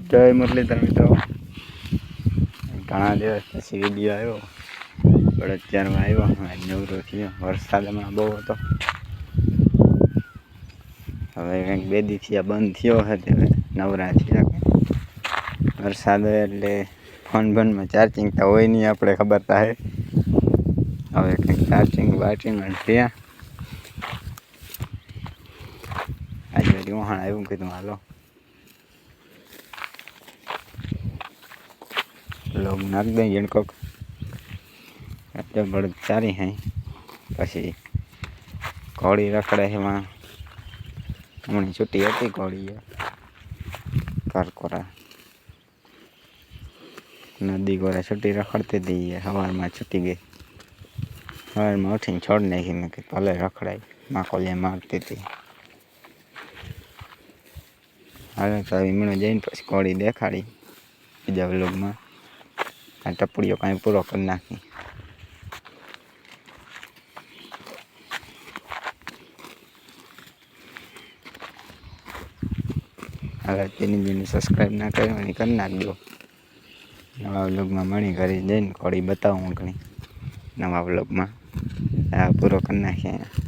જય મુરલીધર મિત્રો, ઘણા દિવસ પછી વિડીયો આવ્યો. બળદ આવ્યો નવરો થયો. વરસાદ હમણાં બહુ હતો. હવે કંઈક 2 દિવસથી બંધ થયો હતો. હવે નવરા થયા. વરસાદ એટલે ફોનમાં ચાર્જિંગ તો હોય નહીં, આપણે ખબર થાય. હવે કંઈક ચાર્જિંગ થયા. આજે વહાણ આવ્યું, કીધું હાલો લોગ નાખ દઈ જણકોક. બળદ ચારી હે. પછી ઘોડી રખડે એમાં હમણાં છૂટી હતી. ઘોડી કરકોરા નદી કોરા છૂટી રખડતી હતી. સવારમાં છૂટી ગઈ. સવારમાં ઉઠીને છોડ નાખીને કે ભલે રખડાય. માકોલિયા મારતી હતી. હવે તો વીમણો જઈને પછી ઘોડી દેખાડી બીજા વ્લોગમાં. આ ટપડીઓ કાંઈ પૂરો કરી નાખી. હવે જેની સબસ્ક્રાઈબ ના કર્યો એની કરી નાખજો. નવા વ્લોગમાં મળી ઘરે જઈને ઘોડી બતાવું ઘણી નવા વ્લોગમાં. આ પૂરો કરી નાખીએ.